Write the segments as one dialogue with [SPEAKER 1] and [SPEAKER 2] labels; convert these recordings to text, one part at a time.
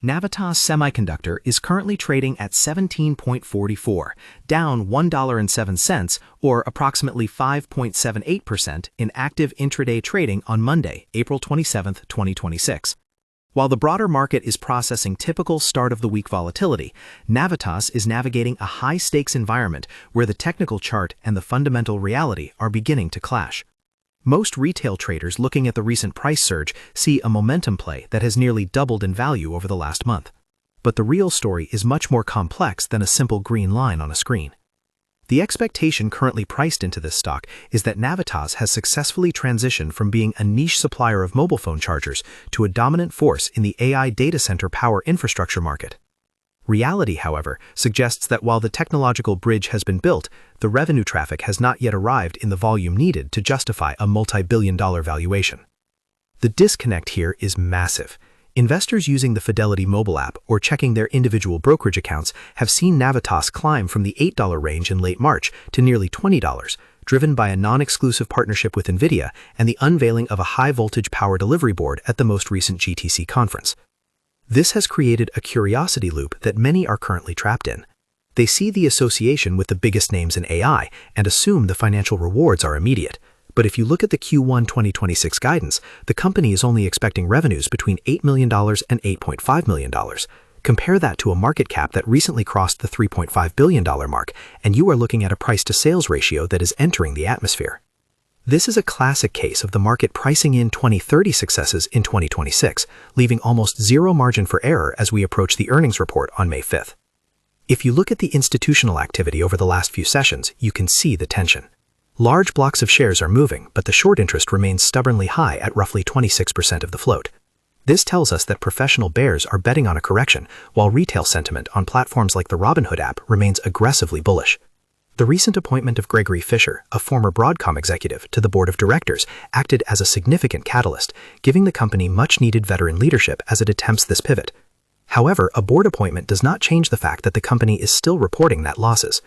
[SPEAKER 1] Navitas Semiconductor is currently trading at 17.44, down $1.07 or approximately 5.78% in active intraday trading on Monday, April 27, 2026. While the broader market is processing typical start-of-the-week volatility, Navitas is navigating a high-stakes environment where the technical chart and the fundamental reality are beginning to clash. Most retail traders looking at the recent price surge see a momentum play that has nearly doubled in value over the last month. But the real story is much more complex than a simple green line on a screen. The expectation currently priced into this stock is that Navitas has successfully transitioned from being a niche supplier of mobile phone chargers to a dominant force in the AI data center power infrastructure market. Reality, however, suggests that while the technological bridge has been built, the revenue traffic has not yet arrived in the volume needed to justify a multi-billion-dollar valuation. The disconnect here is massive. Investors using the Fidelity mobile app or checking their individual brokerage accounts have seen Navitas climb from the $8 range in late March to nearly $20, driven by a non-exclusive partnership with Nvidia and the unveiling of a high-voltage power delivery board at the most recent GTC conference. This has created a curiosity loop that many are currently trapped in. They see the association with the biggest names in AI and assume the financial rewards are immediate. But if you look at the Q1 2026 guidance, the company is only expecting revenues between $8 million and $8.5 million. Compare that to a market cap that recently crossed the $3.5 billion mark, and you are looking at a price-to-sales ratio that is entering the atmosphere. This is a classic case of the market pricing in 2030 successes in 2026, leaving almost zero margin for error as we approach the earnings report on May 5th. If you look at the institutional activity over the last few sessions, you can see the tension. Large blocks of shares are moving, but the short interest remains stubbornly high at roughly 26% of the float. This tells us that professional bears are betting on a correction, while retail sentiment on platforms like the Robinhood app remains aggressively bullish. The recent appointment of Gregory Fisher, a former Broadcom executive, to the board of directors acted as a significant catalyst, giving the company much-needed veteran leadership as it attempts this pivot. However, a board appointment does not change the fact that the company is still reporting net losses.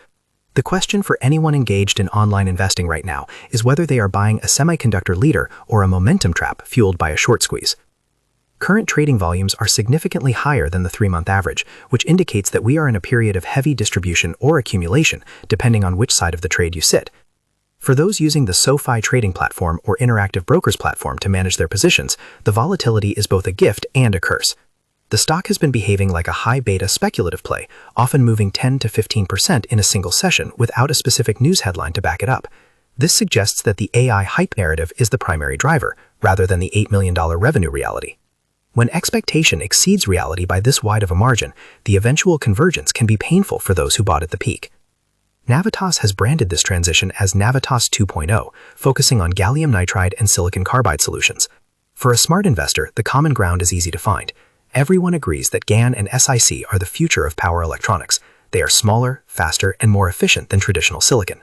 [SPEAKER 1] The question for anyone engaged in online investing right now is whether they are buying a semiconductor leader or a momentum trap fueled by a short squeeze. Current trading volumes are significantly higher than the 3-month average, which indicates that we are in a period of heavy distribution or accumulation, depending on which side of the trade you sit. For those using the SoFi trading platform or Interactive Brokers platform to manage their positions, the volatility is both a gift and a curse. The stock has been behaving like a high-beta speculative play, often moving 10 to 15% in a single session without a specific news headline to back it up. This suggests that the AI hype narrative is the primary driver, rather than the $8 million revenue reality. When expectation exceeds reality by this wide of a margin, the eventual convergence can be painful for those who bought at the peak. Navitas has branded this transition as Navitas 2.0, focusing on gallium nitride and silicon carbide solutions. For a smart investor, the common ground is easy to find. Everyone agrees that GaN and SiC are the future of power electronics. They are smaller, faster, and more efficient than traditional silicon.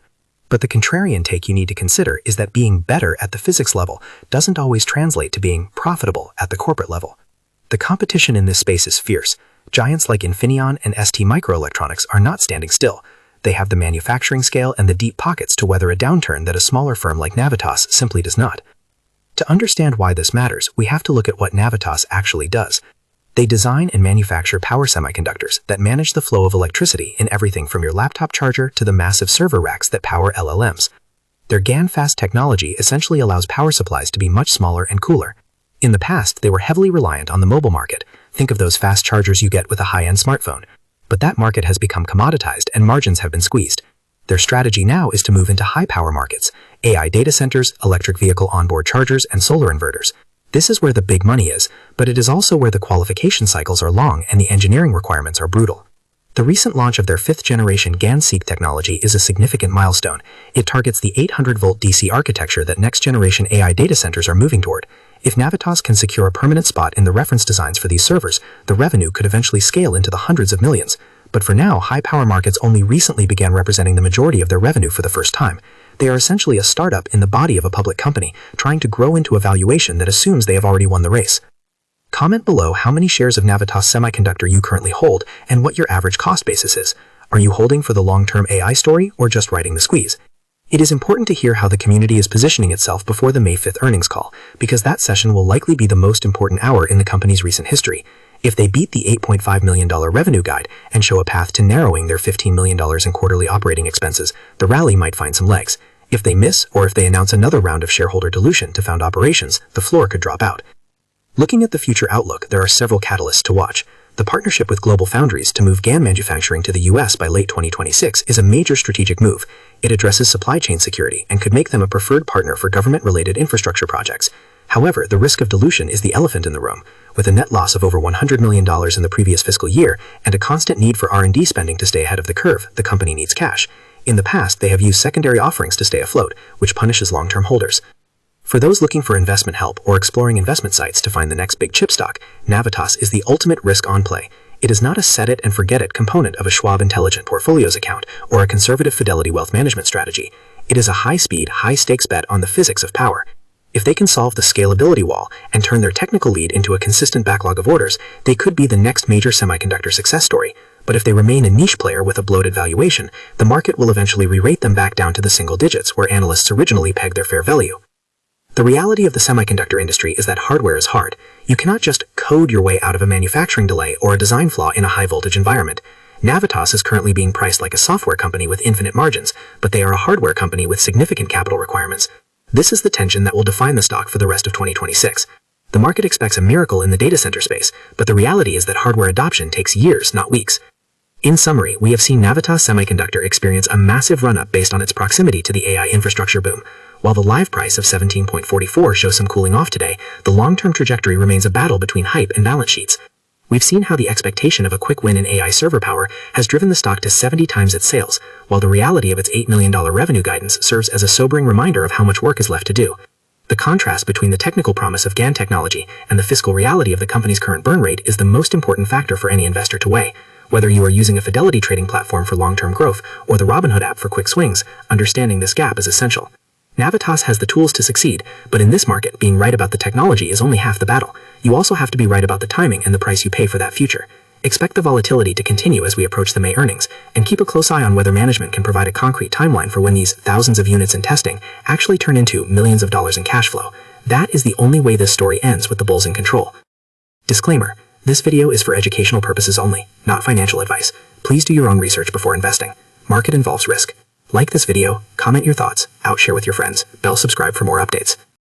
[SPEAKER 1] But the contrarian take you need to consider is that being better at the physics level doesn't always translate to being profitable at the corporate level. The competition in this space is fierce. Giants like Infineon and ST Microelectronics are not standing still. They have the manufacturing scale and the deep pockets to weather a downturn that a smaller firm like Navitas simply does not. To understand why this matters, we have to look at what Navitas actually does. They design and manufacture power semiconductors that manage the flow of electricity in everything from your laptop charger to the massive server racks that power LLMs. Their GaN-fast technology essentially allows power supplies to be much smaller and cooler. In the past, they were heavily reliant on the mobile market. Think of those fast chargers you get with a high-end smartphone. But that market has become commoditized and margins have been squeezed. Their strategy now is to move into high-power markets, AI data centers, electric vehicle onboard chargers, and solar inverters. This is where the big money is, but it is also where the qualification cycles are long and the engineering requirements are brutal. The recent launch of their 5th-generation GaN-SiC technology is a significant milestone. It targets the 800-volt DC architecture that next-generation AI data centers are moving toward. If Navitas can secure a permanent spot in the reference designs for these servers, the revenue could eventually scale into the hundreds of millions. But for now, high-power markets only recently began representing the majority of their revenue for the first time. They are essentially a startup in the body of a public company, trying to grow into a valuation that assumes they have already won the race. Comment below how many shares of Navitas Semiconductor you currently hold and what your average cost basis is. Are you holding for the long-term AI story or just riding the squeeze? It is important to hear how the community is positioning itself before the May 5th earnings call, because that session will likely be the most important hour in the company's recent history. If they beat the $8.5 million revenue guide and show a path to narrowing their $15 million in quarterly operating expenses, the rally might find some legs. If they miss, or if they announce another round of shareholder dilution to fund operations, the floor could drop out. Looking at the future outlook, there are several catalysts to watch. The partnership with Global Foundries to move GaN manufacturing to the US by late 2026 is a major strategic move. It addresses supply chain security and could make them a preferred partner for government-related infrastructure projects. However, the risk of dilution is the elephant in the room. With a net loss of over $100 million in the previous fiscal year and a constant need for R&D spending to stay ahead of the curve, the company needs cash. In the past, they have used secondary offerings to stay afloat, which punishes long-term holders. For those looking for investment help or exploring investment sites to find the next big chip stock, Navitas is the ultimate risk-on play. It is not a set-it-and-forget-it component of a Schwab Intelligent Portfolios account or a conservative Fidelity wealth management strategy. It is a high-speed, high-stakes bet on the physics of power. If they can solve the scalability wall and turn their technical lead into a consistent backlog of orders, they could be the next major semiconductor success story. But if they remain a niche player with a bloated valuation, the market will eventually re-rate them back down to the single digits where analysts originally pegged their fair value. The reality of the semiconductor industry is that hardware is hard. You cannot just code your way out of a manufacturing delay or a design flaw in a high-voltage environment. Navitas is currently being priced like a software company with infinite margins, but they are a hardware company with significant capital requirements. This is the tension that will define the stock for the rest of 2026. The market expects a miracle in the data center space, but the reality is that hardware adoption takes years, not weeks. In summary, we have seen Navitas Semiconductor experience a massive run-up based on its proximity to the AI infrastructure boom. While the live price of 17.44 shows some cooling off today, the long-term trajectory remains a battle between hype and balance sheets. We've seen how the expectation of a quick win in AI server power has driven the stock to 70 times its sales, while the reality of its $8 million revenue guidance serves as a sobering reminder of how much work is left to do. The contrast between the technical promise of GaN technology and the fiscal reality of the company's current burn rate is the most important factor for any investor to weigh. Whether you are using a Fidelity trading platform for long-term growth or the Robinhood app for quick swings, understanding this gap is essential. Navitas has the tools to succeed, but in this market, being right about the technology is only half the battle. You also have to be right about the timing and the price you pay for that future. Expect the volatility to continue as we approach the May earnings, and keep a close eye on whether management can provide a concrete timeline for when these thousands of units in testing actually turn into millions of dollars in cash flow. That is the only way this story ends with the bulls in control. Disclaimer: this video is for educational purposes only, not financial advice. Please do your own research before investing. Market involves risk. Like this video, comment your thoughts, outshare with your friends, bell subscribe for more updates.